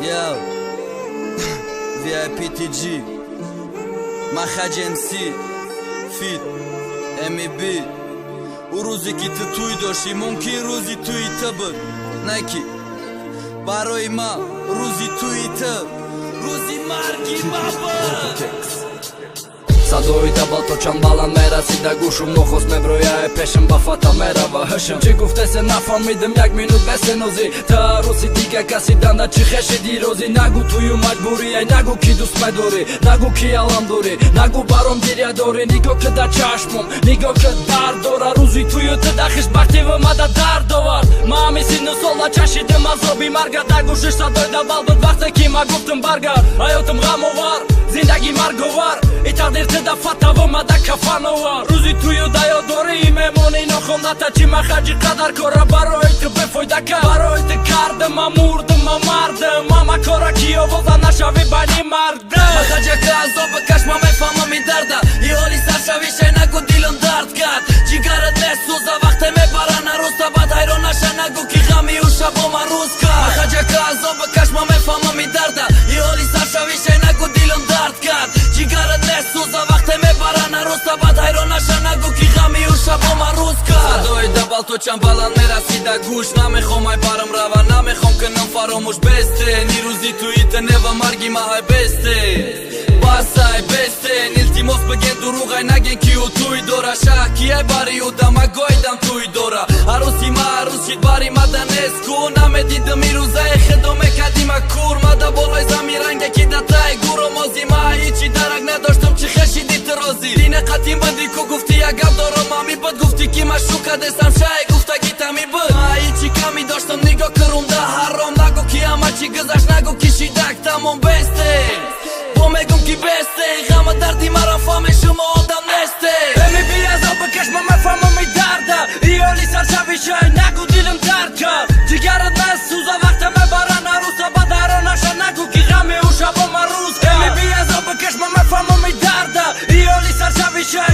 Yo VIPTG Mahaj MC Fit MEB او روزی که تو توی داشتی ممکن روزی توی تو بود نکی برای ما روزی توی تو روزی مرگی بابا صدای دبل تو چند баланд мерасида гӯшум нохост меброяе пешам ба фата мерава ҳашам чӣ гуфтасе нафаҳмидам як минут бесенозӣ та рӯзи дига каси данда чӣ хешиди розӣ нагӯ тую маҷбурияй нагӯ ки дӯст медорӣ нагӯ ки алам дорӣ нагӯ баром гиря дорӣ нигоҳ ки да чашмом нигоҳ ки дард дора рӯзи тую ту да хишбахтӣ вомада дард овар ма ҳами синну сола чашидам азоби марга да гӯшиш садои дабал буд вақте ки ма гуфтам баргард ҳаётам ғамовар зиндагӣ марговар и тақдир да фата вомада кафановар рӯзи тую да ёдорӣ мемонӣ нохондата чӣ ма хаҷи қадар кора барои ту бефоида кард барои ту кардам ма мурдам ма мардам мама кора ки овоза нашави байни мардам ма хаҷака азоба каш ма мефаҳмам ин дарда и ҳоли саршавишай нагӯ дилам дард кард ҷигарат месӯза вақте мебара наруста бад ҳайрон наша нагӯ ки ғами ӯ шабо ма рӯз кард ма хаҷака азоба каш ма мефаҳмам ин дарда и ҳоли саршавишай нагӯ дилам дард кард ҷигарат месӯза вақте мебара наруста бад ҳайрон наша нагӯ ки ғами ӯ шабо ма рӯз кард садои дабал то чанд баланд мерасида гӯш намехом ай барам рава намехом кунам фаромӯш бестен и рӯзи туи та нева марги ма ҳай бестен басай бестен илтимос биген дуруғай наген ки ӯ туй дора шаҳ ки ай бари ӯ дама гойдам туй дора арӯси ма арӯс шид бари мада нест ку намедидам и рӯзае хедо мекарди ма кур мада болои замин ранге ки да тай гуро мози ма ҳичи дарак надоштам чӣ хешиди ту розӣ дина қатим бинди ку гуфти як гап дорам ами буд гуфти ки машука десам шай гуфтаги тами буд ма ҳичи ками доштам нигоҳ курум да ҳаром нагӯ ки ҳама чӣ гузашт нагӯ ки шидак тамом бестен бо мегум ки бестен ғама дарди мара фаҳме шумо одам нестен меби азоба каш ма мефаҳмам и дарда и ҳоли саршавишай нагӯ дилам дард кард ҷигарат месӯза вақте мебара наруса бад ҳайрон наша нагӯ ки ғами ӯ шабо ма рӯз кард меби азоба каш ма мефаҳмам и дарда и ҳоли саршавишай